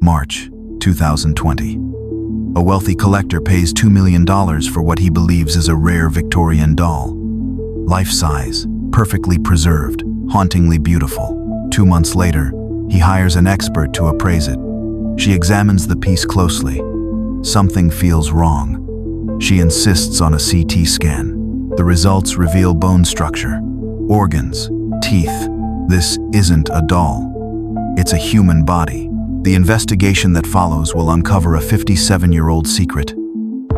March 2020. A wealthy collector pays $2 million for what he believes is a rare Victorian doll. Life-size, perfectly preserved, hauntingly beautiful. 2 months later, he hires an expert to appraise it. She examines the piece closely. Something feels wrong. She insists on a CT scan. The results reveal bone structure, organs, teeth. This isn't a doll. It's a human body. The investigation that follows will uncover a 57-year-old secret,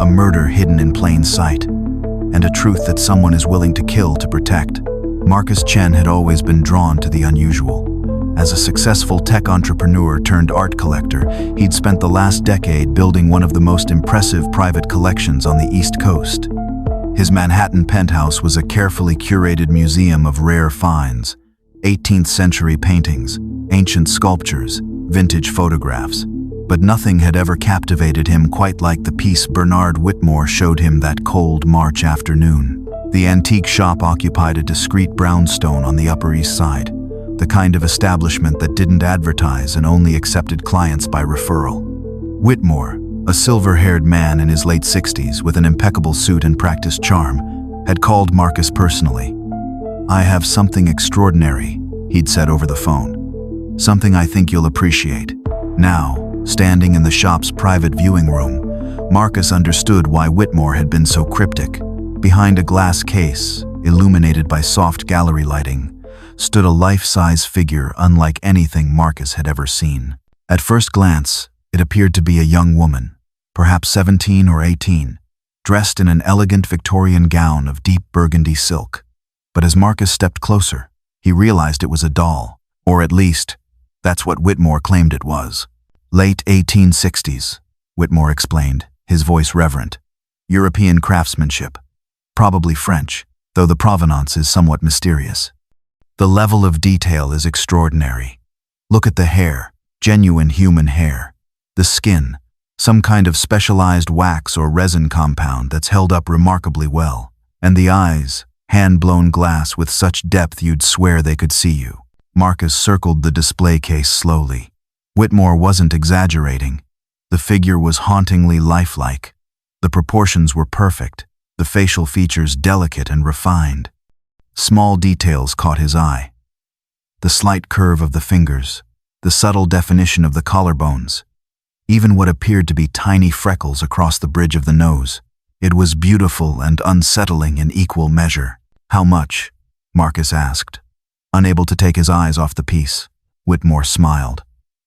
a murder hidden in plain sight, and a truth that someone is willing to kill to protect. Marcus Chen had always been drawn to the unusual. As a successful tech entrepreneur turned art collector, he'd spent the last decade building one of the most impressive private collections on the East Coast. His Manhattan penthouse was a carefully curated museum of rare finds, 18th-century paintings, ancient sculptures, vintage photographs. But nothing had ever captivated him quite like the piece Bernard Whitmore showed him that cold March afternoon. The antique shop occupied a discreet brownstone on the Upper East Side, the kind of establishment that didn't advertise and only accepted clients by referral. Whitmore, a silver-haired man in his late 60s with an impeccable suit and practiced charm, had called Marcus personally. "I have something extraordinary," he'd said over the phone. "Something I think you'll appreciate." Now, standing in the shop's private viewing room, Marcus understood why Whitmore had been so cryptic. Behind a glass case, illuminated by soft gallery lighting, stood a life-size figure unlike anything Marcus had ever seen. At first glance, it appeared to be a young woman, perhaps 17 or 18, dressed in an elegant Victorian gown of deep burgundy silk. But as Marcus stepped closer, he realized it was a doll, or at least, that's what Whitmore claimed it was. "Late 1860s, Whitmore explained, his voice reverent. "European craftsmanship. Probably French, though the provenance is somewhat mysterious. The level of detail is extraordinary. Look at the hair, genuine human hair. The skin, some kind of specialized wax or resin compound that's held up remarkably well. And the eyes, hand-blown glass with such depth you'd swear they could see you." Marcus circled the display case slowly. Whitmore wasn't exaggerating. The figure was hauntingly lifelike. The proportions were perfect, the facial features delicate and refined. Small details caught his eye. The slight curve of the fingers, the subtle definition of the collarbones, even what appeared to be tiny freckles across the bridge of the nose. It was beautiful and unsettling in equal measure. "How much?" Marcus asked. Unable to take his eyes off the piece, Whitmore smiled.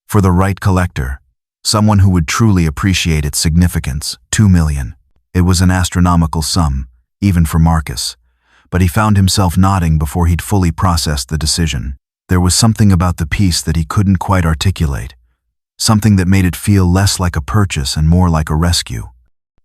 "For the right collector, someone who would truly appreciate its significance, $2 million. It was an astronomical sum, even for Marcus, but he found himself nodding before he'd fully processed the decision. There was something about the piece that he couldn't quite articulate, something that made it feel less like a purchase and more like a rescue.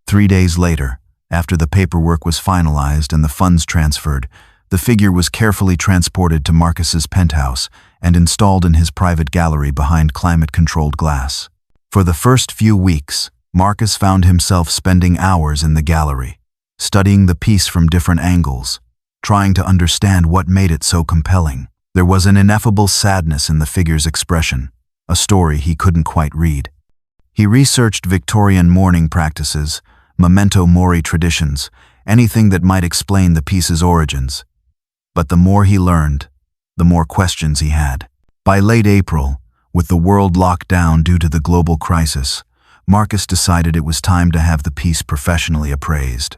3 days later, after the paperwork was finalized and the funds transferred, the figure was carefully transported to Marcus's penthouse and installed in his private gallery behind climate-controlled glass. For the first few weeks, Marcus found himself spending hours in the gallery, studying the piece from different angles, trying to understand what made it so compelling. There was an ineffable sadness in the figure's expression, a story he couldn't quite read. He researched Victorian mourning practices, memento mori traditions, anything that might explain the piece's origins. But the more he learned, the more questions he had. By late April, with the world locked down due to the global crisis, Marcus decided it was time to have the piece professionally appraised.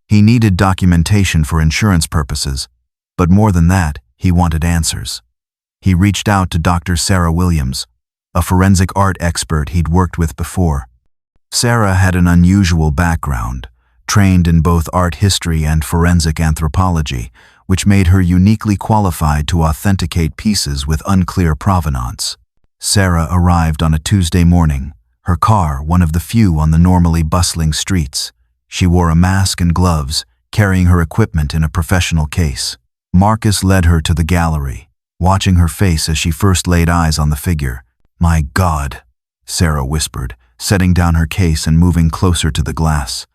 He needed documentation for insurance purposes, but more than that, he wanted answers. He reached out to Dr. Sarah Williams, a forensic art expert he'd worked with before. Sarah had an unusual background, trained in both art history and forensic anthropology, which made her uniquely qualified to authenticate pieces with unclear provenance. Sarah arrived on a Tuesday morning, her car one of the few on the normally bustling streets. She wore a mask and gloves, carrying her equipment in a professional case. Marcus led her to the gallery, watching her face as she first laid eyes on the figure. "My God," Sarah whispered, setting down her case and moving closer to the glass.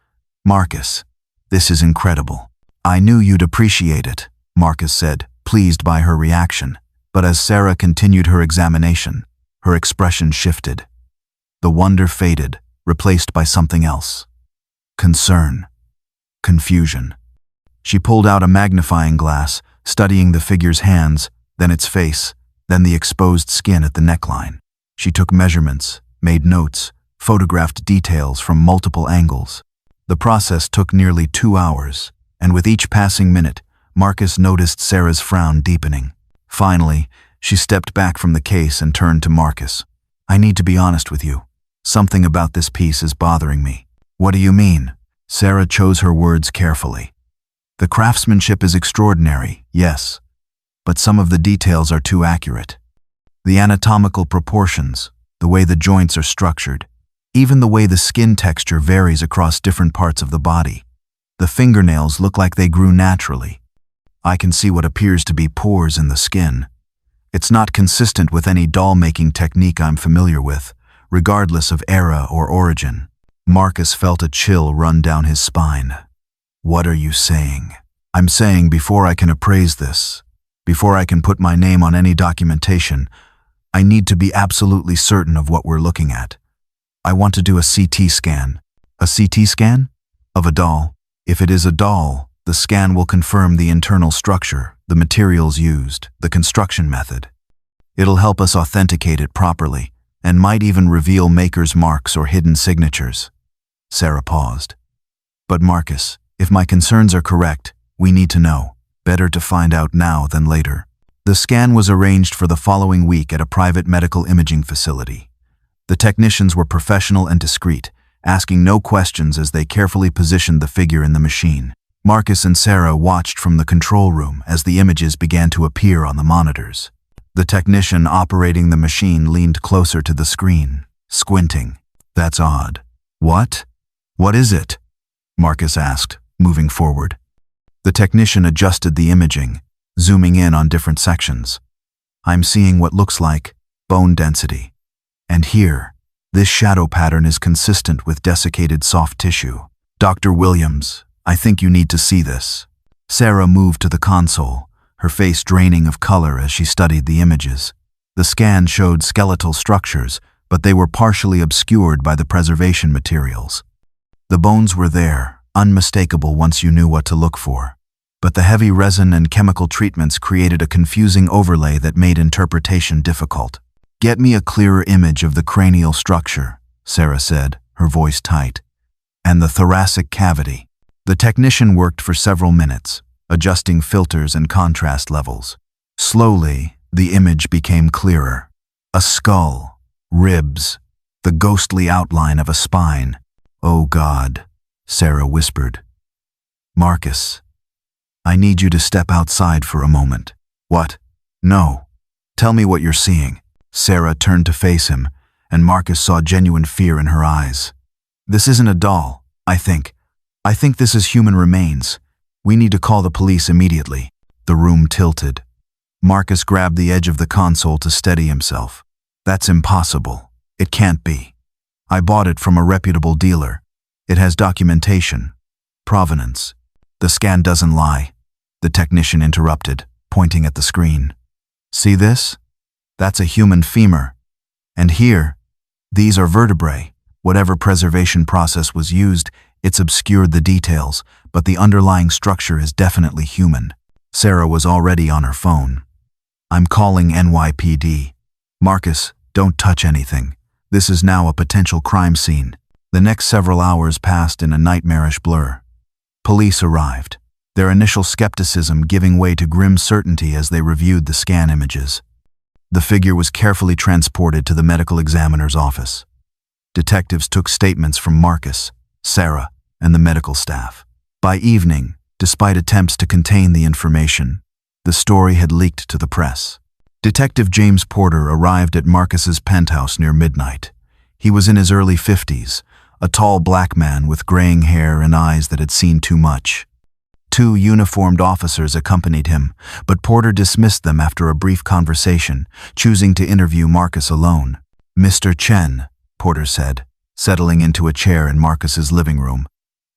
"Marcus, this is incredible." "I knew you'd appreciate it," Marcus said, pleased by her reaction. But as Sarah continued her examination, her expression shifted. The wonder faded, replaced by something else. Concern. Confusion. She pulled out a magnifying glass, studying the figure's hands, then its face, then the exposed skin at the neckline. She took measurements, made notes, photographed details from multiple angles. The process took nearly 2 hours, and with each passing minute, Marcus noticed Sarah's frown deepening. Finally, she stepped back from the case and turned to Marcus. "I need to be honest with you. Something about this piece is bothering me." "What do you mean?" Sarah chose her words carefully. "The craftsmanship is extraordinary, yes, but some of the details are too accurate. The anatomical proportions, the way the joints are structured, even the way the skin texture varies across different parts of the body. The fingernails look like they grew naturally. I can see what appears to be pores in the skin. It's not consistent with any doll-making technique I'm familiar with, regardless of era or origin." Marcus felt a chill run down his spine. "What are you saying?" "I'm saying before I can appraise this, before I can put my name on any documentation, I need to be absolutely certain of what we're looking at. I want to do a CT scan." "A CT scan? Of a doll?" "If it is a doll, the scan will confirm the internal structure, the materials used, the construction method. It'll help us authenticate it properly, and might even reveal maker's marks or hidden signatures." Sarah paused. "But Marcus, if my concerns are correct, we need to know. Better to find out now than later." The scan was arranged for the following week at a private medical imaging facility. The technicians were professional and discreet, asking no questions as they carefully positioned the figure in the machine. Marcus and Sarah watched from the control room as the images began to appear on the monitors. The technician operating the machine leaned closer to the screen, squinting. "That's odd." "What? What is it?" Marcus asked, moving forward. The technician adjusted the imaging, zooming in on different sections. "I'm seeing what looks like bone density. And here, this shadow pattern is consistent with desiccated soft tissue. Dr. Williams, I think you need to see this." Sarah moved to the console, her face draining of color as she studied the images. The scan showed skeletal structures, but they were partially obscured by the preservation materials. The bones were there, unmistakable once you knew what to look for. But the heavy resin and chemical treatments created a confusing overlay that made interpretation difficult. "Get me a clearer image of the cranial structure," Sarah said, her voice tight. "And the thoracic cavity." The technician worked for several minutes, adjusting filters and contrast levels. Slowly, the image became clearer. A skull, ribs, the ghostly outline of a spine. "Oh God," Sarah whispered. "Marcus, I need you to step outside for a moment." "What?" "No. Tell me what you're seeing." Sarah turned to face him, and Marcus saw genuine fear in her eyes. "This isn't a doll, I think. I think this is human remains. We need to call the police immediately." The room tilted. Marcus grabbed the edge of the console to steady himself. "That's impossible. It can't be. I bought it from a reputable dealer. It has documentation. Provenance." "The scan doesn't lie," the technician interrupted, pointing at the screen. "See this? That's a human femur. And here, these are vertebrae. Whatever preservation process was used, it's obscured the details, but the underlying structure is definitely human." Sarah was already on her phone. "I'm calling NYPD. Marcus, don't touch anything. This is now a potential crime scene." The next several hours passed in a nightmarish blur. Police arrived, their initial skepticism giving way to grim certainty as they reviewed the scan images. The figure was carefully transported to the medical examiner's office. Detectives took statements from Marcus, Sarah, and the medical staff. By evening, despite attempts to contain the information, the story had leaked to the press. Detective James Porter arrived at Marcus's penthouse near midnight. He was in his early 50s, a tall black man with graying hair and eyes that had seen too much. 2 uniformed officers accompanied him, but Porter dismissed them after a brief conversation, choosing to interview Marcus alone. "Mr. Chen," Porter said, settling into a chair in Marcus's living room,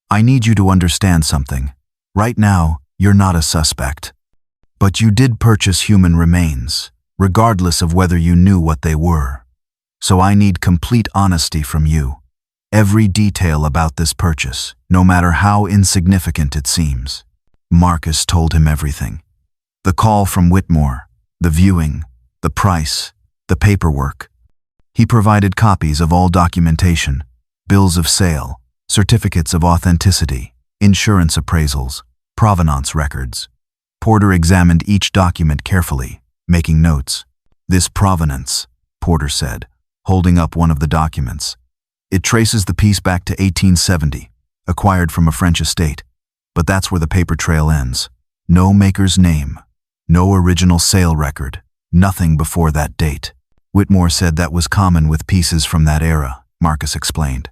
"I need you to understand something. Right now, you're not a suspect. But you did purchase human remains, regardless of whether you knew what they were. So I need complete honesty from you. Every detail about this purchase, no matter how insignificant it seems." Marcus told him everything. The call from Whitmore, the viewing, the price, the paperwork. He provided copies of all documentation, bills of sale, certificates of authenticity, insurance appraisals, provenance records. Porter examined each document carefully, making notes. "This provenance," Porter said, holding up one of the documents. "It traces the piece back to 1870, acquired from a French estate. But that's where the paper trail ends. No maker's name, no original sale record, nothing before that date." Whitmore said that was common with pieces from that era, Marcus explained.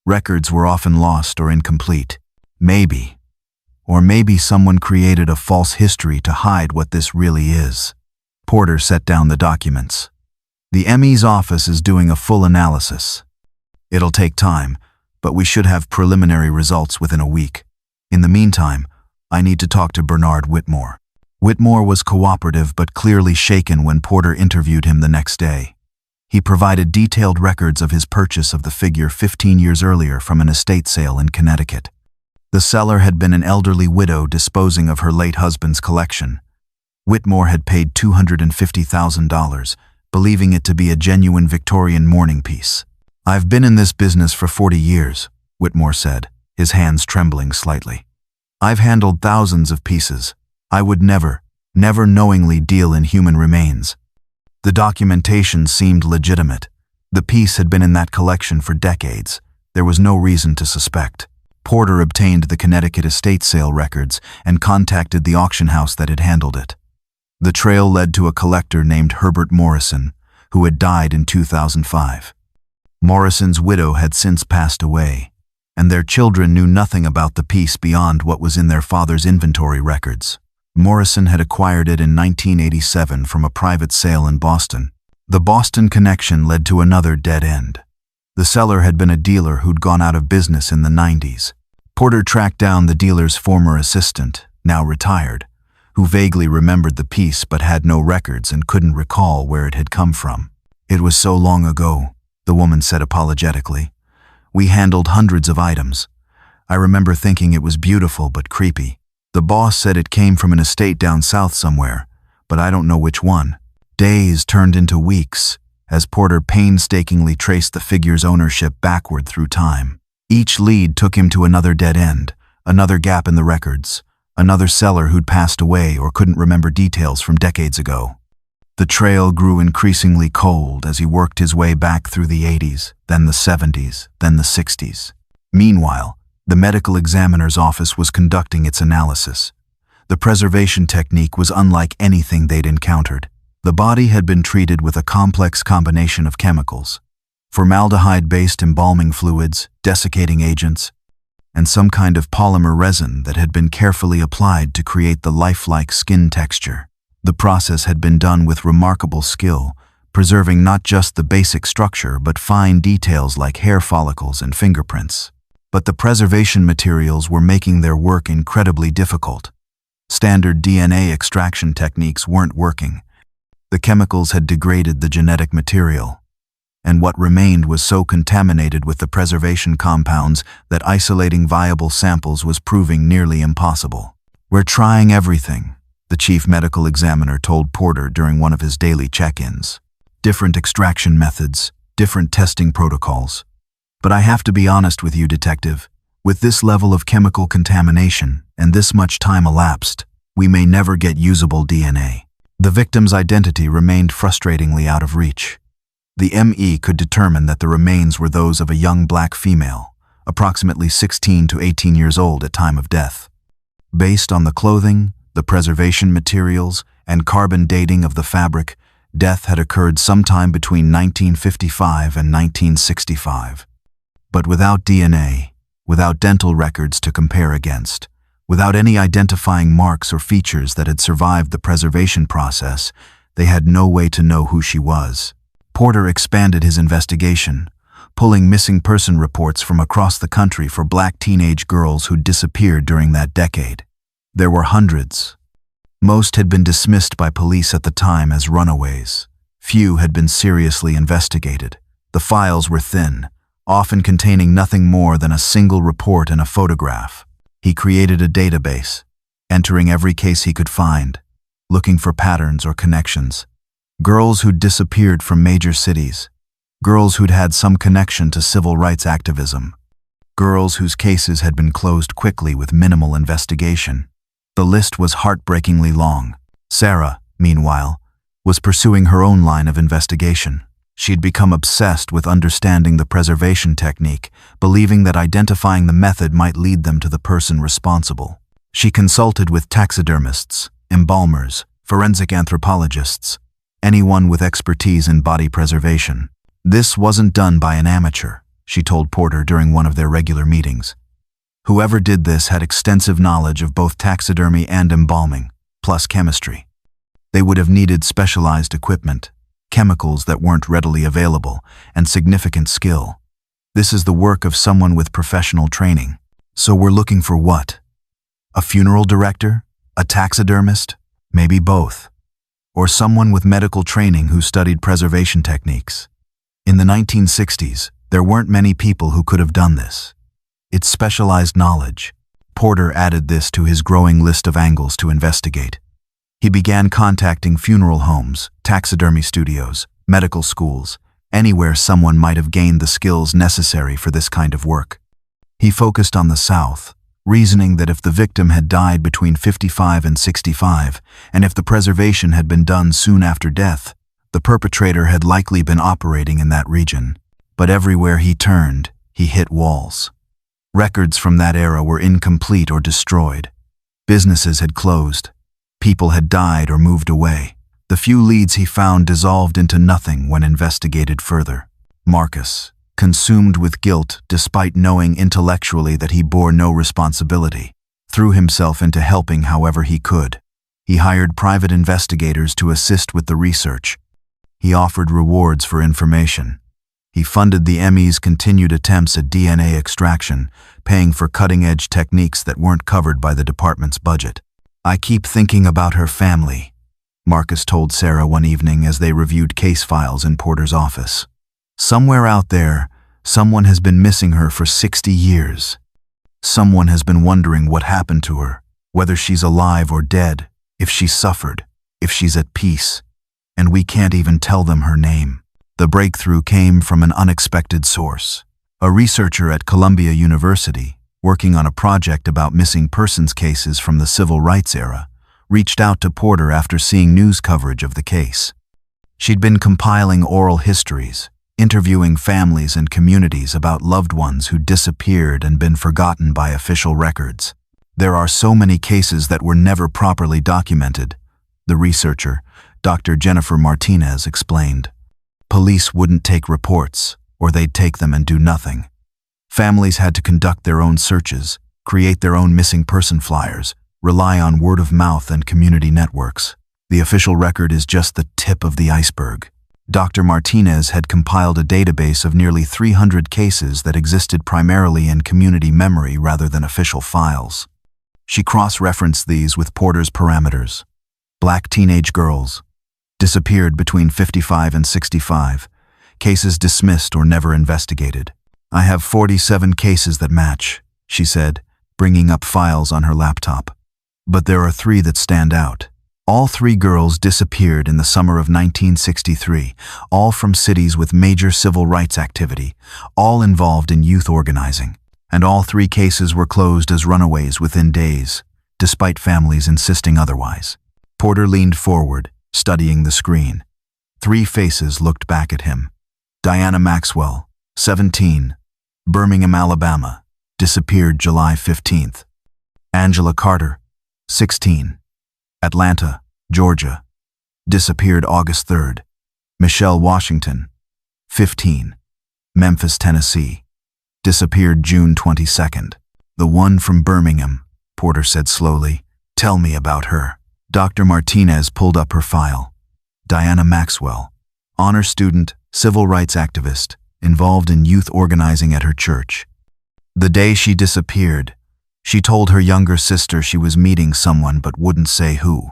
Records were often lost or incomplete. Maybe someone created a false history to hide what this really is. Porter set down the documents. "The ME's office is doing a full analysis. It'll take time, but we should have preliminary results within a week. In the meantime, I need to talk to Bernard Whitmore." Whitmore was cooperative but clearly shaken when Porter interviewed him the next day. He provided detailed records of his purchase of the figure 15 years earlier from an estate sale in Connecticut. The seller had been an elderly widow disposing of her late husband's collection. Whitmore had paid $250,000, believing it to be a genuine Victorian mourning piece. "I've been in this business for 40 years, Whitmore said, his hands trembling slightly. "I've handled thousands of pieces. I would never knowingly deal in human remains." The documentation seemed legitimate. The piece had been in that collection for decades. There was no reason to suspect. Porter obtained the Connecticut estate sale records and contacted the auction house that had handled it. The trail led to a collector named Herbert Morrison, who had died in 2005. Morrison's widow had since passed away, and their children knew nothing about the piece beyond what was in their father's inventory records. Morrison had acquired it in 1987 from a private sale in Boston. The Boston connection led to another dead end. The seller had been a dealer who'd gone out of business in the 90s. Porter tracked down the dealer's former assistant, now retired, who vaguely remembered the piece but had no records and couldn't recall where it had come from. "It was so long ago," the woman said apologetically. "We handled hundreds of items. I remember thinking it was beautiful but creepy. The boss said it came from an estate down south somewhere, but I don't know which one." Days turned into weeks as Porter painstakingly traced the figure's ownership backward through time. Each lead took him to another dead end, another gap in the records, another seller who'd passed away or couldn't remember details from decades ago. The trail grew increasingly cold as he worked his way back through the 80s, then the 70s, then the 60s. Meanwhile, the medical examiner's office was conducting its analysis. The preservation technique was unlike anything they'd encountered. The body had been treated with a complex combination of chemicals: formaldehyde-based embalming fluids, desiccating agents, and some kind of polymer resin that had been carefully applied to create the lifelike skin texture. The process had been done with remarkable skill, preserving not just the basic structure but fine details like hair follicles and fingerprints. But the preservation materials were making their work incredibly difficult. Standard DNA extraction techniques weren't working. The chemicals had degraded the genetic material, and what remained was so contaminated with the preservation compounds that isolating viable samples was proving nearly impossible. "We're trying everything," the chief medical examiner told Porter during one of his daily check-ins. "Different extraction methods, different testing protocols. But I have to be honest with you, Detective. With this level of chemical contamination and this much time elapsed, we may never get usable DNA." The victim's identity remained frustratingly out of reach. The ME could determine that the remains were those of a young black female, approximately 16 to 18 years old at time of death. Based on the clothing, the preservation materials, and carbon dating of the fabric, death had occurred sometime between 1955 and 1965. But without DNA, without dental records to compare against, without any identifying marks or features that had survived the preservation process, they had no way to know who she was. Porter expanded his investigation, pulling missing person reports from across the country for black teenage girls who disappeared during that decade. There were hundreds. Most had been dismissed by police at the time as runaways. Few had been seriously investigated, The files were thin, often containing nothing more than a single report and a photograph. He created a database, entering every case he could find, looking for patterns or connections. Girls who'd disappeared from major cities, girls who'd had some connection to civil rights activism, girls whose cases had been closed quickly with minimal investigation. The list was heartbreakingly long. Sarah, meanwhile, was pursuing her own line of investigation. She'd become obsessed with understanding the preservation technique, believing that identifying the method might lead them to the person responsible. She consulted with taxidermists, embalmers, forensic anthropologists, anyone with expertise in body preservation. This wasn't done by an amateur, she told Porter during one of their regular meetings. Whoever did this had extensive knowledge of both taxidermy and embalming, plus chemistry. They would have needed specialized equipment, chemicals that weren't readily available, and significant skill. This is the work of someone with professional training. So we're looking for what? A funeral director? A taxidermist? Maybe both. Or someone with medical training who studied preservation techniques. In the 1960s, there weren't many people who could have done this. It's specialized knowledge. Porter added this to his growing list of angles to investigate. He began contacting funeral homes, taxidermy studios, medical schools, anywhere someone might have gained the skills necessary for this kind of work. He focused on the South, reasoning that if the victim had died between 55 and 65, and if the preservation had been done soon after death, the perpetrator had likely been operating in that region. But everywhere he turned, he hit walls. Records from that era were incomplete or destroyed. Businesses had closed. People had died or moved away. The few leads he found dissolved into nothing when investigated further. Marcus, consumed with guilt despite knowing intellectually that he bore no responsibility, threw himself into helping however he could. He hired private investigators to assist with the research. He offered rewards for information. He funded the ME's continued attempts at DNA extraction, paying for cutting-edge techniques that weren't covered by the department's budget. "I keep thinking about her family," Marcus told Sarah one evening as they reviewed case files in Porter's office. "Somewhere out there, someone has been missing her for 60 years. Someone has been wondering what happened to her, whether she's alive or dead, if she suffered, if she's at peace, and we can't even tell them her name." The breakthrough came from an unexpected source. A researcher at Columbia University, working on a project about missing persons cases from the civil rights era, reached out to Porter after seeing news coverage of the case. She'd been compiling oral histories, interviewing families and communities about loved ones who disappeared and been forgotten by official records. "There are so many cases that were never properly documented," the researcher, Dr. Jennifer Martinez, explained. "Police wouldn't take reports, or they'd take them and do nothing. Families had to conduct their own searches, create their own missing person flyers, rely on word of mouth and community networks. The official record is just the tip of the iceberg." Dr. Martinez had compiled a database of nearly 300 cases that existed primarily in community memory rather than official files. She cross-referenced these with Porter's parameters. Black teenage girls, disappeared between 55 and 65, cases dismissed or never investigated. "I have 47 cases that match," she said, bringing up files on her laptop. "But there are 3 that stand out. All 3 girls disappeared in the summer of 1963, all from cities with major civil rights activity, all involved in youth organizing. And all 3 cases were closed as runaways within days, despite families insisting otherwise." Porter leaned forward, studying the screen. 3 faces looked back at him. Diana Maxwell, 17, Birmingham, Alabama, disappeared July 15th. Angela Carter, 16, Atlanta, Georgia, disappeared August 3rd. Michelle Washington, 15, Memphis, Tennessee, disappeared June 22nd. "The one from Birmingham," Porter said slowly. "Tell me about her." Dr. Martinez pulled up her file. Diana Maxwell, honor student, civil rights activist, involved in youth organizing at her church. The day she disappeared, she told her younger sister she was meeting someone but wouldn't say who.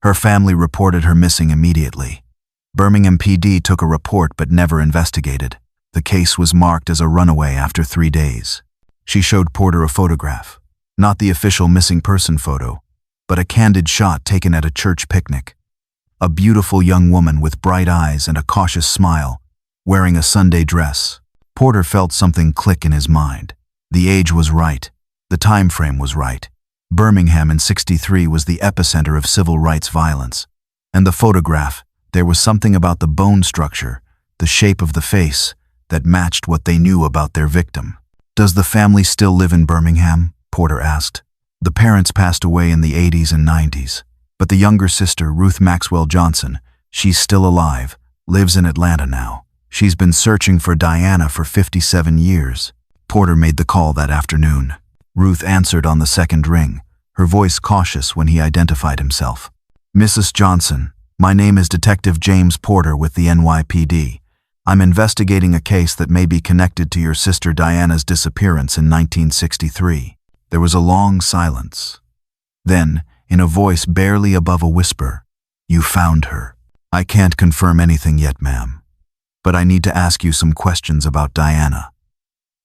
Her family reported her missing immediately. Birmingham PD took a report but never investigated. The case was marked as a runaway after 3 days. She showed Porter a photograph, not the official missing person photo, but a candid shot taken at a church picnic. A beautiful young woman with bright eyes and a cautious smile, wearing a Sunday dress. Porter felt something click in his mind. The age was right. The time frame was right. Birmingham in '63 was the epicenter of civil rights violence. And the photograph, there was something about the bone structure, the shape of the face, that matched what they knew about their victim. "Does the family still live in Birmingham?" Porter asked. The parents passed away in the '80s and '90s, but the younger sister, Ruth Maxwell Johnson, she's still alive, lives in Atlanta now. She's been searching for Diana for 57 years. Porter made the call that afternoon. Ruth answered on the second ring, her voice cautious when he identified himself. "Mrs. Johnson, my name is Detective James Porter with the NYPD. I'm investigating a case that may be connected to your sister Diana's disappearance in 1963. There was a long silence. Then, in a voice barely above a whisper, "You found her." "I can't confirm anything yet, ma'am. But I need to ask you some questions about Diana.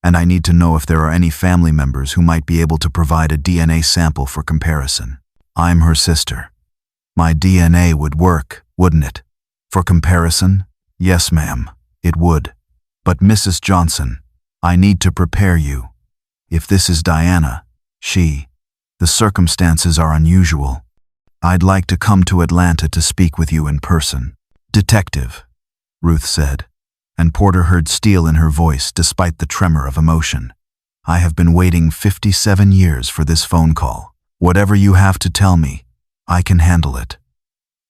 And I need to know if there are any family members who might be able to provide a DNA sample for comparison. I'm her sister. My DNA would work, wouldn't it? For comparison? Yes, ma'am, it would. But Mrs. Johnson, I need to prepare you. If this is Diana, the circumstances are unusual. I'd like to come to Atlanta to speak with you in person." "Detective," Ruth said, and Porter heard steel in her voice despite the tremor of emotion. "I have been waiting 57 years for this phone call. Whatever you have to tell me, I can handle it.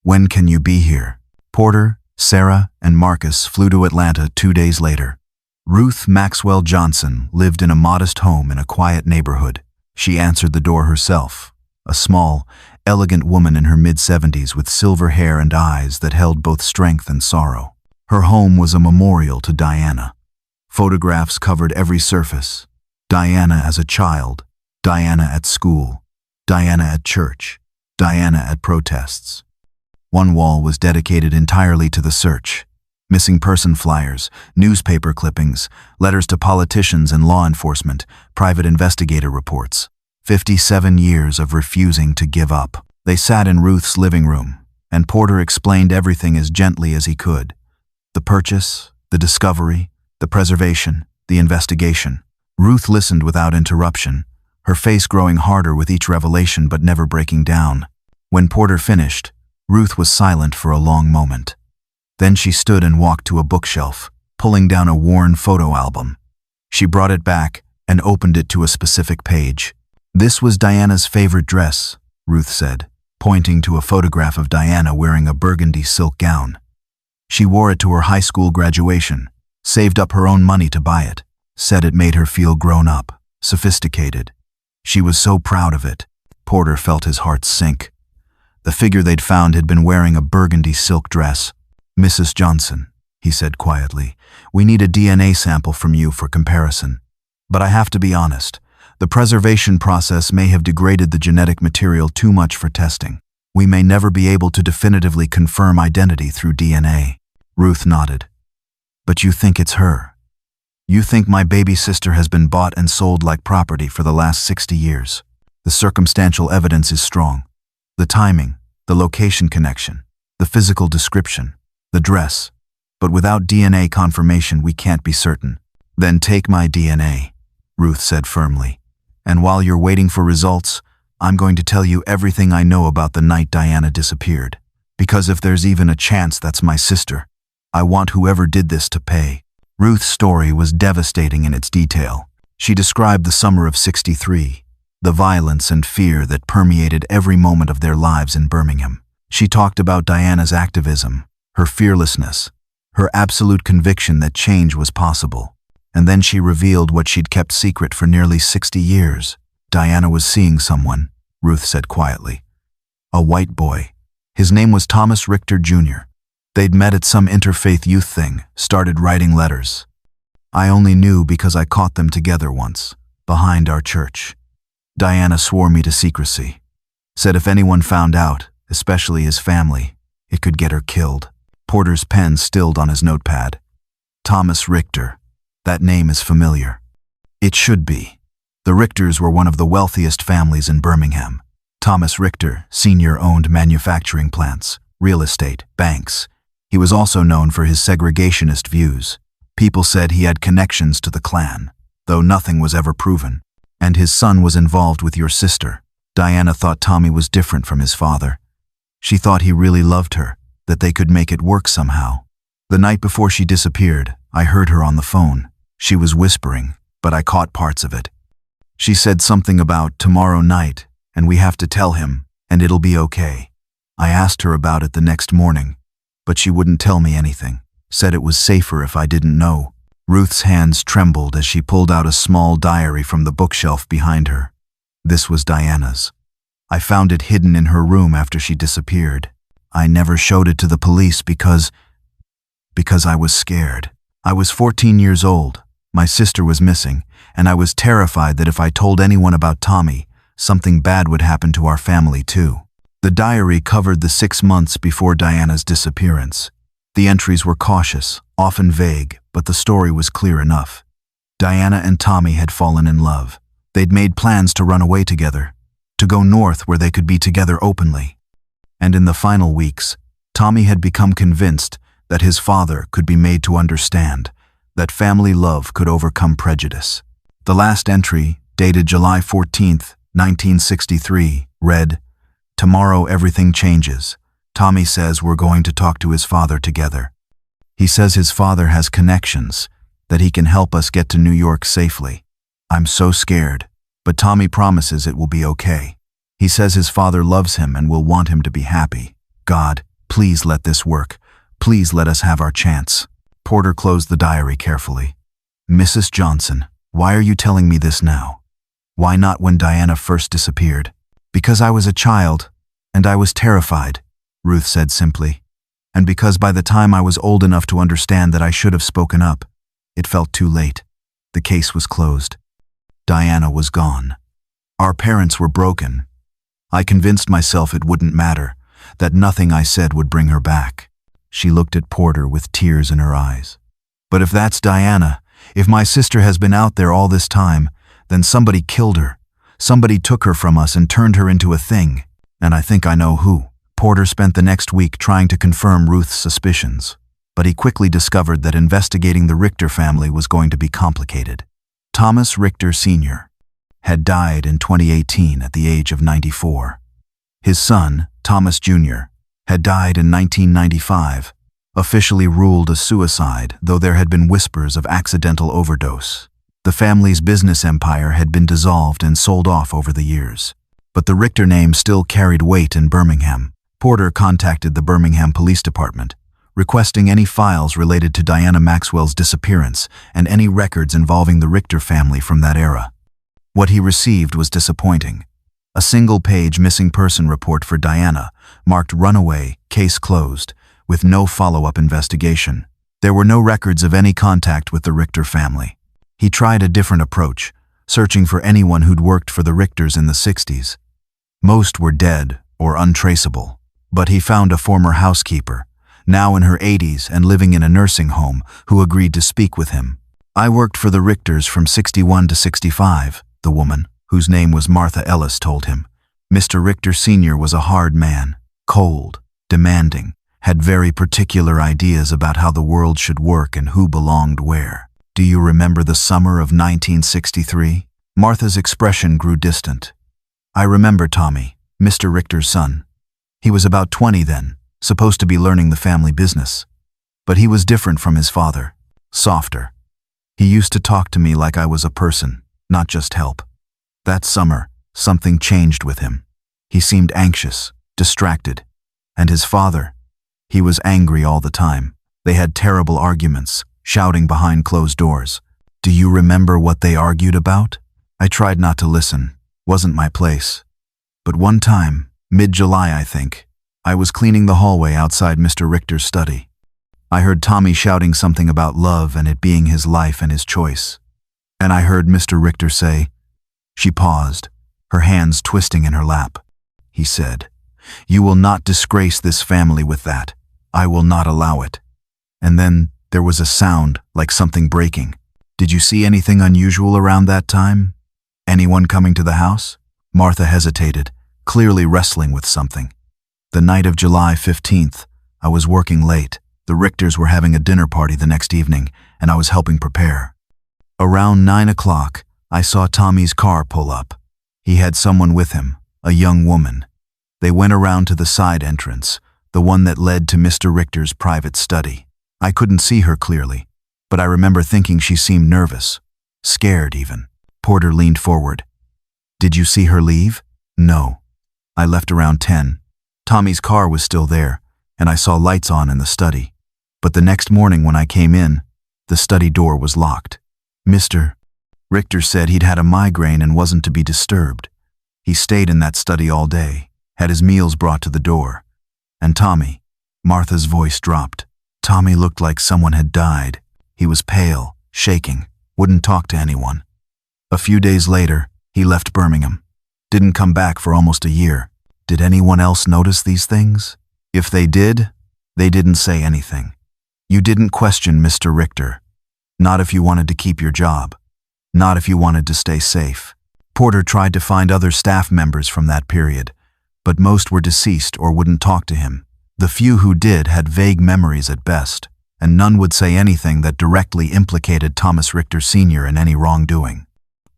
When can you be here?" Porter, Sarah, and Marcus flew to Atlanta 2 days later. Ruth Maxwell Johnson lived in a modest home in a quiet neighborhood. She answered the door herself, a small, elegant woman in her mid-70s with silver hair and eyes that held both strength and sorrow. Her home was a memorial to Diana. Photographs covered every surface. Diana as a child, Diana at school, Diana at church, Diana at protests. One wall was dedicated entirely to the search. Missing person flyers, newspaper clippings, letters to politicians and law enforcement, private investigator reports. 57 years of refusing to give up. They sat in Ruth's living room, and Porter explained everything as gently as he could. The purchase, the discovery, the preservation, the investigation. Ruth listened without interruption, her face growing harder with each revelation but never breaking down. When Porter finished, Ruth was silent for a long moment. Then she stood and walked to a bookshelf, pulling down a worn photo album. She brought it back and opened it to a specific page. "This was Diana's favorite dress," Ruth said, pointing to a photograph of Diana wearing a burgundy silk gown. "She wore it to her high school graduation, saved up her own money to buy it, said it made her feel grown up, sophisticated. She was so proud of it." Porter felt his heart sink. The figure they'd found had been wearing a burgundy silk dress. "Mrs. Johnson," he said quietly, "we need a DNA sample from you for comparison. But I have to be honest, the preservation process may have degraded the genetic material too much for testing. We may never be able to definitively confirm identity through DNA." Ruth nodded. "But you think it's her? You think my baby sister has been bought and sold like property for the last 60 years? The circumstantial evidence is strong. The timing, the location connection, the physical description, the dress. But without DNA confirmation, we can't be certain." "Then take my DNA," Ruth said firmly. "And while you're waiting for results, I'm going to tell you everything I know about the night Diana disappeared. Because if there's even a chance that's my sister, I want whoever did this to pay." Ruth's story was devastating in its detail. She described the summer of '63, the violence and fear that permeated every moment of their lives in Birmingham. She talked about Diana's activism, her fearlessness, her absolute conviction that change was possible. And then she revealed what she'd kept secret for nearly 60 years. Diana was seeing someone, Ruth said quietly. A white boy. His name was Thomas Richter Jr. They'd met at some interfaith youth thing, started writing letters. I only knew because I caught them together once, behind our church. Diana swore me to secrecy. Said if anyone found out, especially his family, it could get her killed. Porter's pen stilled on his notepad. Thomas Richter, That name is familiar. It should be. The Richters were one of the wealthiest families in Birmingham. Thomas Richter, Sr. owned manufacturing plants, real estate, banks. He was also known for his segregationist views. People said he had connections to the Klan, though nothing was ever proven. And his son was involved with your sister. Diana thought Tommy was different from his father. She thought he really loved her, that they could make it work somehow. The night before she disappeared, I heard her on the phone. She was whispering, but I caught parts of it. She said something about tomorrow night, and we have to tell him, and it'll be okay. I asked her about it the next morning, but she wouldn't tell me anything, said it was safer if I didn't know. Ruth's hands trembled as she pulled out a small diary from the bookshelf behind her. This was Diana's. I found it hidden in her room after she disappeared. I never showed it to the police because I was scared. I was 14 years old. My sister was missing, and I was terrified that if I told anyone about Tommy, something bad would happen to our family too. The diary covered the 6 months before Diana's disappearance. The entries were cautious, often vague, but the story was clear enough. Diana and Tommy had fallen in love. They'd made plans to run away together, to go north where they could be together openly. And in the final weeks, Tommy had become convinced that his father could be made to understand that family love could overcome prejudice. The last entry, dated July 14th, 1963, read, "Tomorrow everything changes. Tommy says we're going to talk to his father together. He says his father has connections, that he can help us get to New York safely. I'm so scared, but Tommy promises it will be okay. He says his father loves him and will want him to be happy. God, please let this work. Please let us have our chance." Porter closed the diary carefully. "Mrs. Johnson, why are you telling me this now? Why not when Diana first disappeared?" "Because I was a child, and I was terrified," Ruth said simply. "And because by the time I was old enough to understand that I should have spoken up, it felt too late. The case was closed. Diana was gone. Our parents were broken. I convinced myself it wouldn't matter, that nothing I said would bring her back." She looked at Porter with tears in her eyes. "But if that's Diana, if my sister has been out there all this time, then somebody killed her. Somebody took her from us and turned her into a thing. And I think I know who." Porter spent the next week trying to confirm Ruth's suspicions, but he quickly discovered that investigating the Richter family was going to be complicated. Thomas Richter Sr. had died in 2018 at the age of 94. His son, Thomas Jr., had died in 1995, officially ruled a suicide, though there had been whispers of accidental overdose. The family's business empire had been dissolved and sold off over the years. But the Richter name still carried weight in Birmingham. Porter contacted the Birmingham Police Department, requesting any files related to Diana Maxwell's disappearance and any records involving the Richter family from that era. What he received was disappointing. A single-page missing person report for Diana, marked runaway, case closed, with no follow-up investigation. There were no records of any contact with the Richter family. He tried a different approach, searching for anyone who'd worked for the Richters in the 60s. Most were dead or untraceable, but he found a former housekeeper, now in her 80s and living in a nursing home, who agreed to speak with him. "I worked for the Richters from 61 to 65, the woman, whose name was Martha Ellis, told him. Mr. Richter Sr. was a hard man, cold, demanding, had very particular ideas about how the world should work and who belonged where. Do you remember the summer of 1963? Martha's expression grew distant. "I remember Tommy, Mr. Richter's son. He was about 20 then, supposed to be learning the family business. But he was different from his father, softer. He used to talk to me like I was a person, not just help. That summer, something changed with him. He seemed anxious, distracted. And his father, he was angry all the time. They had terrible arguments, shouting behind closed doors. Do you remember what they argued about? I tried not to listen. Wasn't my place. But one time, mid-July I think, I was cleaning the hallway outside Mr. Richter's study. I heard Tommy shouting something about love and it being his life and his choice. And I heard Mr. Richter say," She paused, her hands twisting in her lap. He said, "You will not disgrace this family with that. I will not allow it." And then there was a sound like something breaking. Did you see anything unusual around that time? Anyone coming to the house? Martha hesitated, clearly wrestling with something. The night of July 15th, I was working late. The Richters were having a dinner party the next evening, and I was helping prepare. Around 9 o'clock, I saw Tommy's car pull up. He had someone with him, a young woman. They went around to the side entrance, the one that led to Mr. Richter's private study. I couldn't see her clearly, but I remember thinking she seemed nervous, scared even. Porter leaned forward. Did you see her leave? No. I left around 10. Tommy's car was still there, and I saw lights on in the study. But the next morning when I came in, the study door was locked. Mr. Richter said he'd had a migraine and wasn't to be disturbed. He stayed in that study all day, had his meals brought to the door. And Tommy, Martha's voice dropped. Tommy looked like someone had died. He was pale, shaking, wouldn't talk to anyone. A few days later, he left Birmingham. Didn't come back for almost a year. Did anyone else notice these things? If they did, they didn't say anything. You didn't question Mr. Richter. Not if you wanted to keep your job. Not if you wanted to stay safe. Porter tried to find other staff members from that period, but most were deceased or wouldn't talk to him. The few who did had vague memories at best, and none would say anything that directly implicated Thomas Richter Sr. in any wrongdoing.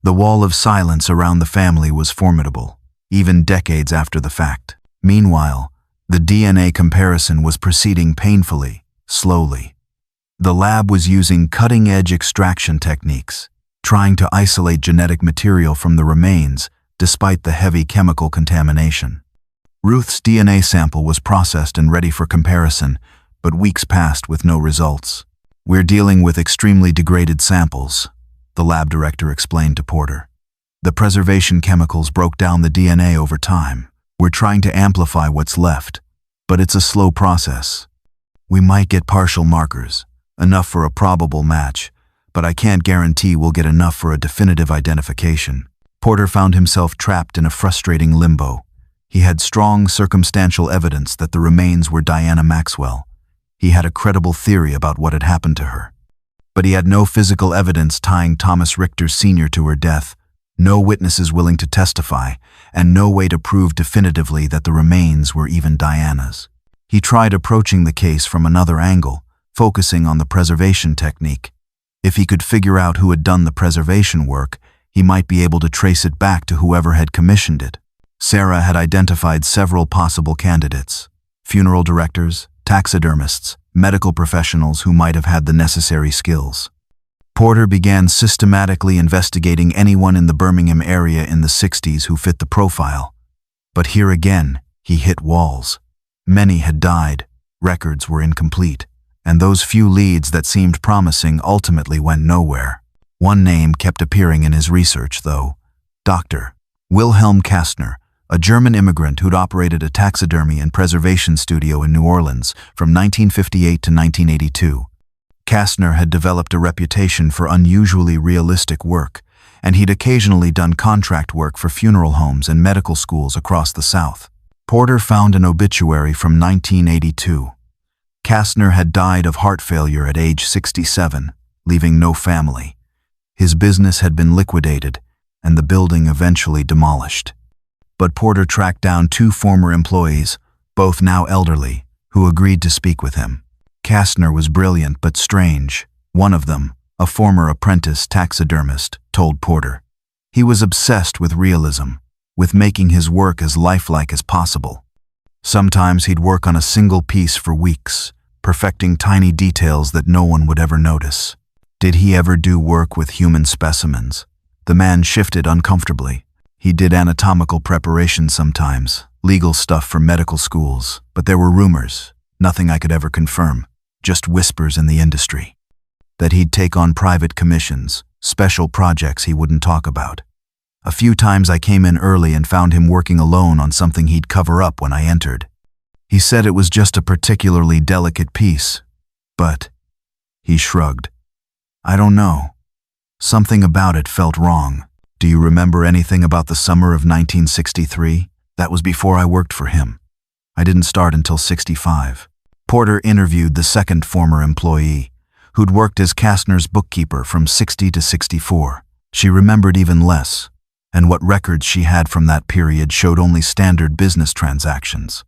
The wall of silence around the family was formidable, even decades after the fact. Meanwhile, the DNA comparison was proceeding painfully, slowly. The lab was using cutting-edge extraction techniques, trying to isolate genetic material from the remains despite the heavy chemical contamination. Ruth's DNA sample was processed and ready for comparison, but weeks passed with no results. We're dealing with extremely degraded samples, the lab director explained to Porter. The preservation chemicals broke down the DNA over time. We're trying to amplify what's left, but it's a slow process. We might get partial markers, enough for a probable match, but I can't guarantee we'll get enough for a definitive identification. Porter found himself trapped in a frustrating limbo. He had strong circumstantial evidence that the remains were Diana Maxwell. He had a credible theory about what had happened to her. But he had no physical evidence tying Thomas Richter Sr. to her death, no witnesses willing to testify, and no way to prove definitively that the remains were even Diana's. He tried approaching the case from another angle, focusing on the preservation technique. If he could figure out who had done the preservation work, he might be able to trace it back to whoever had commissioned it. Sarah had identified several possible candidates: funeral directors, taxidermists, medical professionals who might have had the necessary skills. Porter began systematically investigating anyone in the Birmingham area in the 60s who fit the profile. But here again, he hit walls. Many had died, records were incomplete, and those few leads that seemed promising ultimately went nowhere. One name kept appearing in his research, though: Dr. Wilhelm Kastner, a German immigrant who'd operated a taxidermy and preservation studio in New Orleans from 1958 to 1982. Kastner had developed a reputation for unusually realistic work, and he'd occasionally done contract work for funeral homes and medical schools across the South. Porter found an obituary from 1982. Kastner had died of heart failure at age 67, leaving no family. His business had been liquidated, and the building eventually demolished. But Porter tracked down 2 former employees, both now elderly, who agreed to speak with him. Kastner was brilliant but strange. One of them, a former apprentice taxidermist, told Porter. He was obsessed with realism, with making his work as lifelike as possible. Sometimes he'd work on a single piece for weeks, perfecting tiny details that no one would ever notice. Did he ever do work with human specimens? The man shifted uncomfortably. He did anatomical preparation sometimes, legal stuff for medical schools, but there were rumors, nothing I could ever confirm, just whispers in the industry. That he'd take on private commissions, special projects he wouldn't talk about. A few times I came in early and found him working alone on something he'd cover up when I entered. He said it was just a particularly delicate piece, but he shrugged. I don't know. Something about it felt wrong. Do you remember anything about the summer of 1963? That was before I worked for him. I didn't start until 65. Porter interviewed the second former employee, who'd worked as Kastner's bookkeeper from 60 to 64. She remembered even less, and what records she had from that period showed only standard business transactions.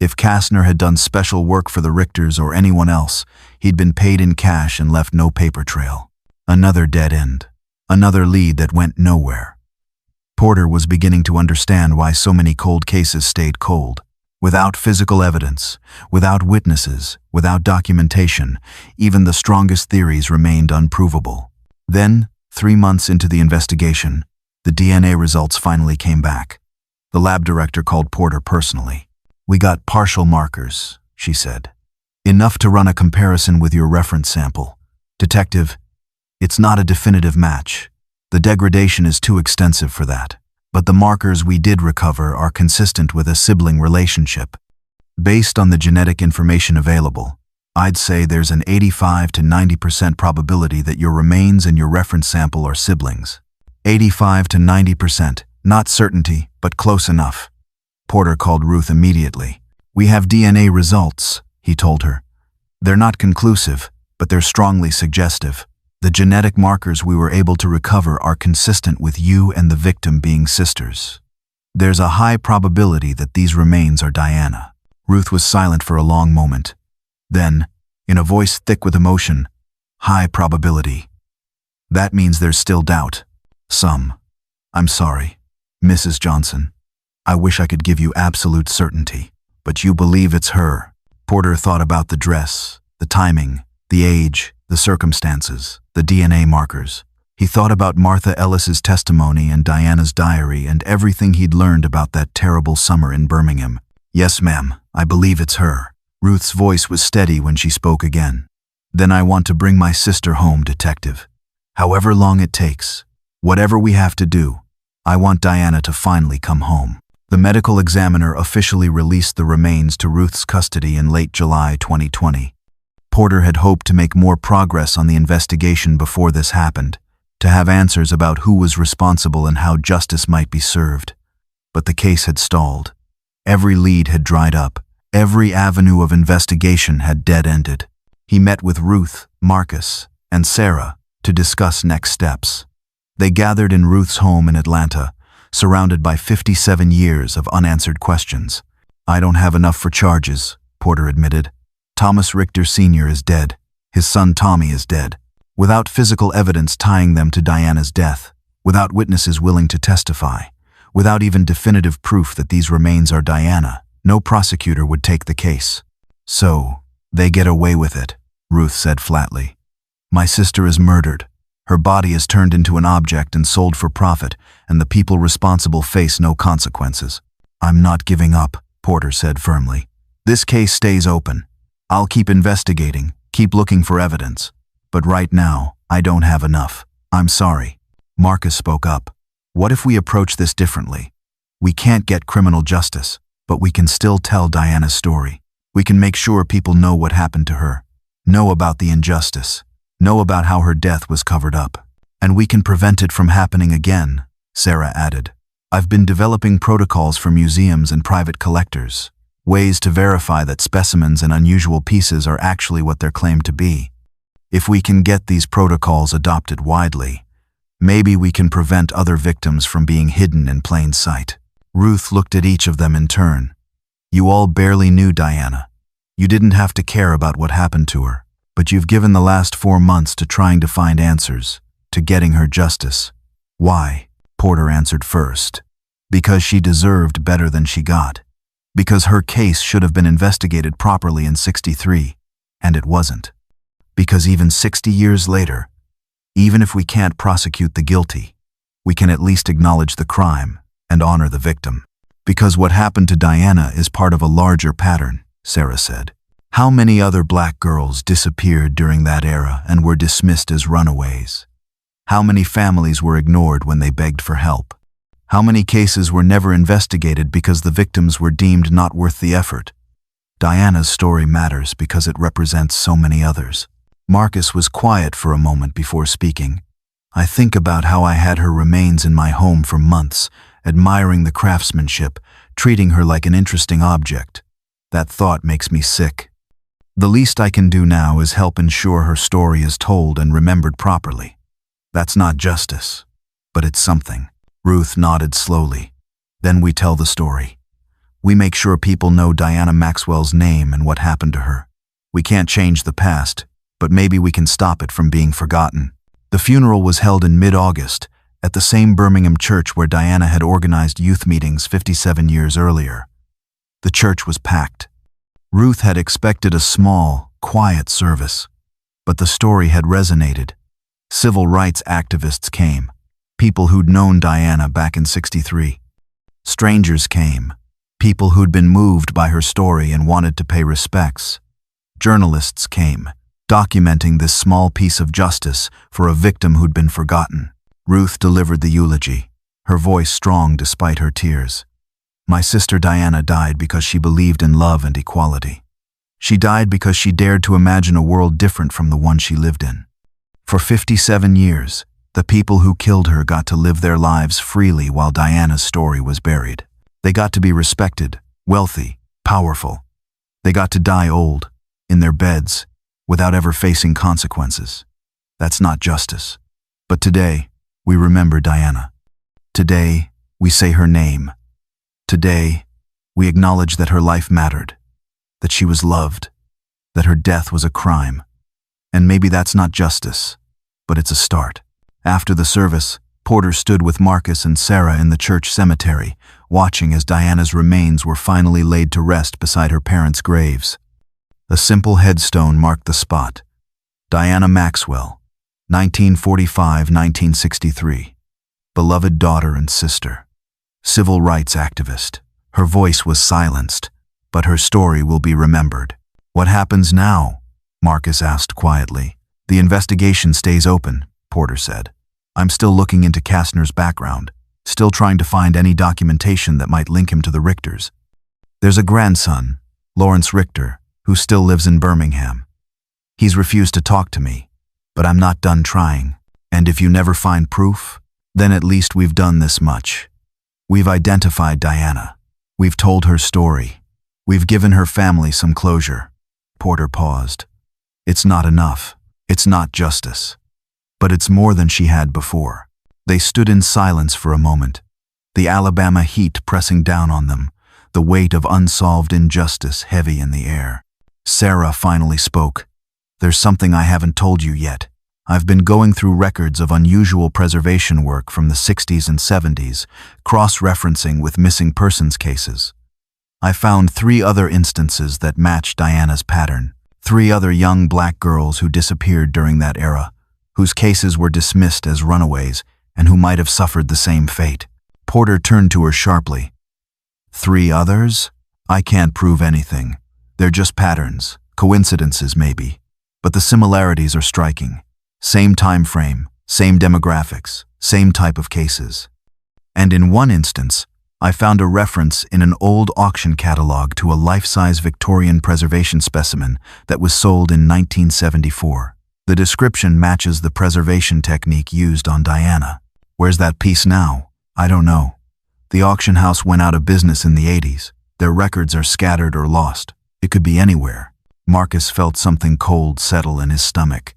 If Kastner had done special work for the Richters or anyone else, he'd been paid in cash and left no paper trail. Another dead end. Another lead that went nowhere. Porter was beginning to understand why so many cold cases stayed cold. Without physical evidence, without witnesses, without documentation, even the strongest theories remained unprovable. Then, 3 months into the investigation, the DNA results finally came back. The lab director called Porter personally. "We got partial markers," she said. "Enough to run a comparison with your reference sample. Detective, it's not a definitive match. The degradation is too extensive for that. But the markers we did recover are consistent with a sibling relationship. Based on the genetic information available, I'd say there's an 85 to 90% probability that your remains and your reference sample are siblings. 85 to 90%, not certainty, but close enough." Porter called Ruth immediately. "We have DNA results," he told her. "They're not conclusive, but they're strongly suggestive. The genetic markers we were able to recover are consistent with you and the victim being sisters. There's a high probability that these remains are Diana." Ruth was silent for a long moment. Then, in a voice thick with emotion, "High probability. That means there's still doubt. Some. I'm sorry, Mrs. Johnson. I wish I could give you absolute certainty, but you believe it's her." Porter thought about the dress, the timing, the age, the circumstances, the DNA markers. He thought about Martha Ellis's testimony and Diana's diary and everything he'd learned about that terrible summer in Birmingham. "Yes, ma'am, I believe it's her." Ruth's voice was steady when she spoke again. "Then I want to bring my sister home, detective. However long it takes, whatever we have to do, I want Diana to finally come home." The medical examiner officially released the remains to Ruth's custody in late July 2020. Porter had hoped to make more progress on the investigation before this happened, to have answers about who was responsible and how justice might be served. But the case had stalled. Every lead had dried up. Every avenue of investigation had dead-ended. He met with Ruth, Marcus, and Sarah to discuss next steps. They gathered in Ruth's home in Atlanta, surrounded by 57 years of unanswered questions. "I don't have enough for charges," Porter admitted. "Thomas Richter Sr. is dead. His son Tommy is dead. Without physical evidence tying them to Diana's death, without witnesses willing to testify, without even definitive proof that these remains are Diana, no prosecutor would take the case. So, they get away with it," Ruth said flatly. "My sister is murdered. Her body is turned into an object and sold for profit, and the people responsible face no consequences." "I'm not giving up," Porter said firmly. "This case stays open. I'll keep investigating, keep looking for evidence. But right now, I don't have enough. I'm sorry." Marcus spoke up. "What if we approach this differently? We can't get criminal justice, but we can still tell Diana's story. We can make sure people know what happened to her, know about the injustice, know about how her death was covered up. And we can prevent it from happening again," Sarah added. "I've been developing protocols for museums and private collectors, ways to verify that specimens and unusual pieces are actually what they're claimed to be. If we can get these protocols adopted widely, maybe we can prevent other victims from being hidden in plain sight." Ruth looked at each of them in turn. "You all barely knew Diana. You didn't have to care about what happened to her, but you've given the last 4 months to trying to find answers, to getting her justice. Why?" Porter answered first. "Because she deserved better than she got. Because her case should have been investigated properly in '63, and it wasn't. Because even 60 years later, even if we can't prosecute the guilty, we can at least acknowledge the crime and honor the victim. Because what happened to Diana is part of a larger pattern," Sarah said. "How many other black girls disappeared during that era and were dismissed as runaways? How many families were ignored when they begged for help? How many cases were never investigated because the victims were deemed not worth the effort? Diana's story matters because it represents so many others." Marcus was quiet for a moment before speaking. "I think about how I had her remains in my home for months, admiring the craftsmanship, treating her like an interesting object. That thought makes me sick." The least I can do now is help ensure her story is told and remembered properly. That's not justice, but it's something. Ruth nodded slowly. Then we tell the story. We make sure people know Diana Maxwell's name and what happened to her. We can't change the past, but maybe we can stop it from being forgotten. The funeral was held in mid-August, at the same Birmingham church where Diana had organized youth meetings 57 years earlier. The church was packed. Ruth had expected a small, quiet service, but the story had resonated. Civil rights activists came, people who'd known Diana back in '63. Strangers came, people who'd been moved by her story and wanted to pay respects. Journalists came, documenting this small piece of justice for a victim who'd been forgotten. Ruth delivered the eulogy, her voice strong despite her tears. My sister Diana died because she believed in love and equality. She died because she dared to imagine a world different from the one she lived in. For 57 years, the people who killed her got to live their lives freely while Diana's story was buried. They got to be respected, wealthy, powerful. They got to die old, in their beds, without ever facing consequences. That's not justice. But today, we remember Diana. Today, we say her name. Today, we acknowledge that her life mattered, that she was loved, that her death was a crime. And maybe that's not justice, but it's a start. After the service, Porter stood with Marcus and Sarah in the church cemetery, watching as Diana's remains were finally laid to rest beside her parents' graves. A simple headstone marked the spot. Diana Maxwell, 1945-1963. Beloved daughter and sister. Civil rights activist. Her voice was silenced, but her story will be remembered. What happens now? Marcus asked quietly. The investigation stays open, Porter said. I'm still looking into Kastner's background, still trying to find any documentation that might link him to the Richters. There's a grandson, Lawrence Richter, who still lives in Birmingham. He's refused to talk to me, but I'm not done trying. And if you never find proof, then at least we've done this much. We've identified Diana. We've told her story. We've given her family some closure. Porter paused. It's not enough. It's not justice. But it's more than she had before. They stood in silence for a moment, the Alabama heat pressing down on them, the weight of unsolved injustice heavy in the air. Sarah finally spoke. There's something I haven't told you yet. I've been going through records of unusual preservation work from the 60s and 70s, cross-referencing with missing persons cases. I found 3 other instances that match Diana's pattern. 3 other young black girls who disappeared during that era, whose cases were dismissed as runaways and who might have suffered the same fate. Porter turned to her sharply. 3 others? I can't prove anything. They're just patterns, coincidences maybe. But the similarities are striking. Same time frame, same demographics, same type of cases. And in one instance, I found a reference in an old auction catalog to a life-size Victorian preservation specimen that was sold in 1974. The description matches the preservation technique used on Diana. Where's that piece now? I don't know. The auction house went out of business in the 80s. Their records are scattered or lost. It could be anywhere. Marcus felt something cold settle in his stomach.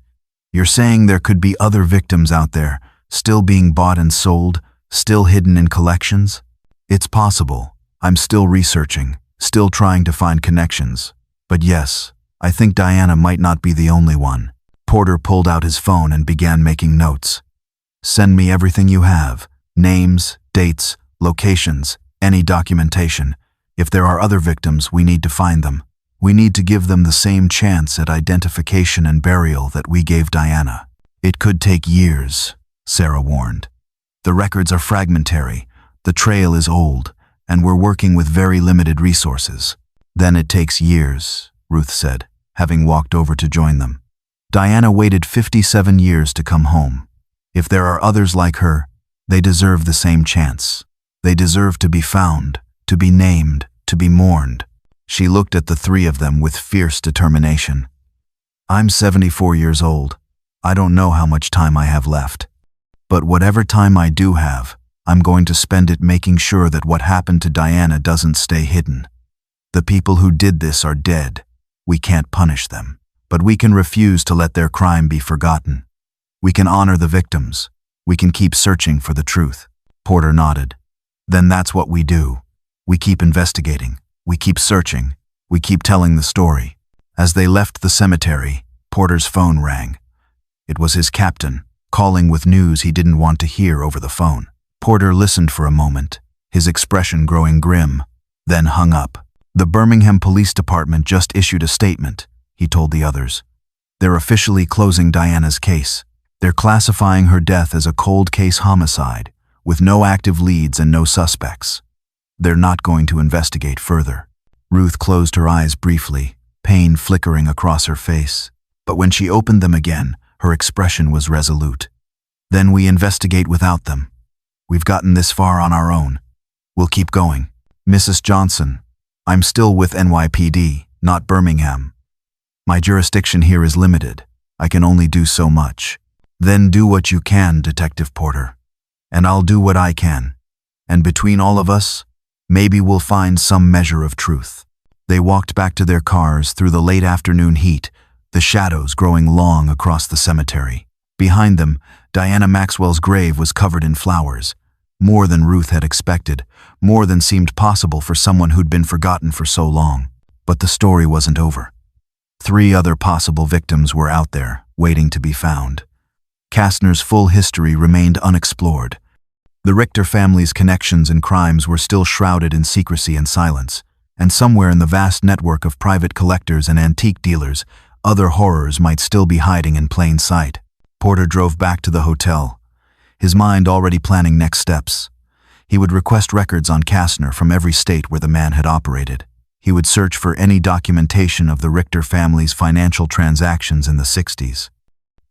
You're saying there could be other victims out there, still being bought and sold, still hidden in collections? It's possible. I'm still researching, still trying to find connections. But yes, I think Diana might not be the only one. Porter pulled out his phone and began making notes. Send me everything you have. Names, dates, locations, any documentation. If there are other victims, we need to find them. We need to give them the same chance at identification and burial that we gave Diana. It could take years, Sarah warned. The records are fragmentary, the trail is old, and we're working with very limited resources. Then it takes years, Ruth said, having walked over to join them. Diana waited 57 years to come home. If there are others like her, they deserve the same chance. They deserve to be found, to be named, to be mourned. She looked at the 3 of them with fierce determination. I'm 74 years old. I don't know how much time I have left. But whatever time I do have, I'm going to spend it making sure that what happened to Diana doesn't stay hidden. The people who did this are dead. We can't punish them, but we can refuse to let their crime be forgotten. We can honor the victims. We can keep searching for the truth. Porter nodded. Then that's what we do. We keep investigating. We keep searching. We keep telling the story. As they left the cemetery, Porter's phone rang. It was his captain, calling with news he didn't want to hear over the phone. Porter listened for a moment, his expression growing grim, then hung up. The Birmingham Police Department just issued a statement, he told the others. They're officially closing Diana's case. They're classifying her death as a cold case homicide, with no active leads and no suspects. They're not going to investigate further. Ruth closed her eyes briefly, pain flickering across her face. But when she opened them again, her expression was resolute. Then we investigate without them. We've gotten this far on our own. We'll keep going. Mrs. Johnson, I'm still with NYPD, not Birmingham. My jurisdiction here is limited. I can only do so much. Then do what you can, Detective Porter. And I'll do what I can. And between all of us, maybe we'll find some measure of truth. They walked back to their cars through the late afternoon heat, the shadows growing long across the cemetery. Behind them, Diana Maxwell's grave was covered in flowers. More than Ruth had expected, more than seemed possible for someone who'd been forgotten for so long. But the story wasn't over. 3 other possible victims were out there, waiting to be found. Kastner's full history remained unexplored. The Richter family's connections and crimes were still shrouded in secrecy and silence, and somewhere in the vast network of private collectors and antique dealers, other horrors might still be hiding in plain sight. Porter drove back to the hotel, his mind already planning next steps. He would request records on Kastner from every state where the man had operated. He would search for any documentation of the Richter family's financial transactions in the 60s.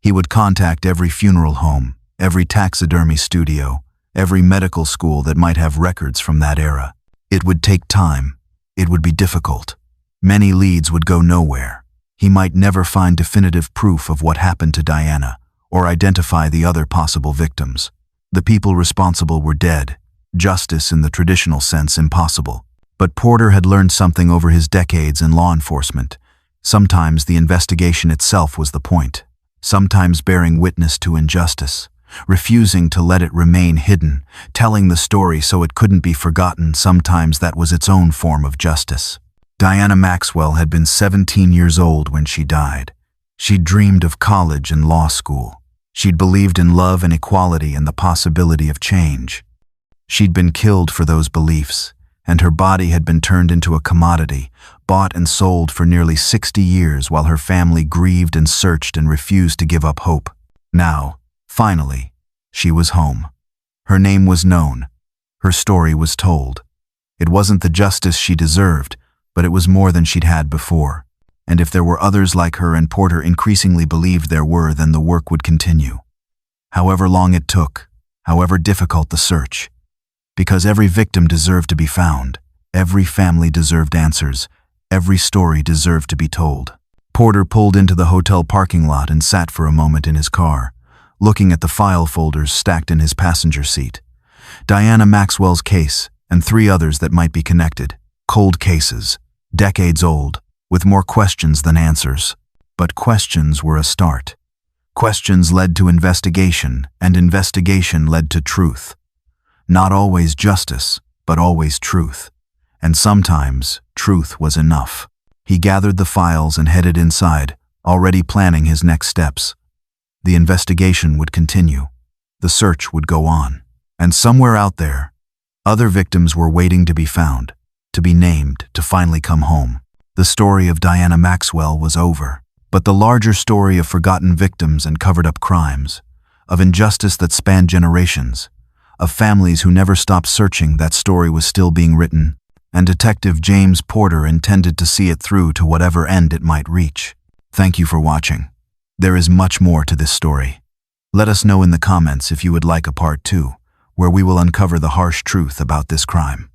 He would contact every funeral home, every taxidermy studio, every medical school that might have records from that era. It would take time. It would be difficult. Many leads would go nowhere. He might never find definitive proof of what happened to Diana, or identify the other possible victims. The people responsible were dead, justice in the traditional sense impossible. But Porter had learned something over his decades in law enforcement. Sometimes the investigation itself was the point, sometimes bearing witness to injustice, refusing to let it remain hidden, telling the story so it couldn't be forgotten. Sometimes that was its own form of justice. Diana Maxwell had been 17 years old when she died. She'd dreamed of college and law school. She'd believed in love and equality and the possibility of change. She'd been killed for those beliefs, and her body had been turned into a commodity, bought and sold for nearly 60 years while her family grieved and searched and refused to give up hope. Now, finally, she was home. Her name was known. Her story was told. It wasn't the justice she deserved, but it was more than she'd had before. And if there were others like her, and Porter increasingly believed there were, then the work would continue. However long it took, however difficult the search. Because every victim deserved to be found, every family deserved answers, every story deserved to be told. Porter pulled into the hotel parking lot and sat for a moment in his car, looking at the file folders stacked in his passenger seat. Diana Maxwell's case, and 3 others that might be connected. Cold cases, decades old, with more questions than answers. But questions were a start. Questions led to investigation, and investigation led to truth. Not always justice, but always truth. And sometimes, truth was enough. He gathered the files and headed inside, already planning his next steps. The investigation would continue. The search would go on. And somewhere out there, other victims were waiting to be found, to be named, to finally come home. The story of Diana Maxwell was over. But the larger story of forgotten victims and covered-up crimes, of injustice that spanned generations, of families who never stopped searching, that story was still being written, and Detective James Porter intended to see it through to whatever end it might reach. Thank you for watching. There is much more to this story. Let us know in the comments if you would like a part 2, where we will uncover the harsh truth about this crime.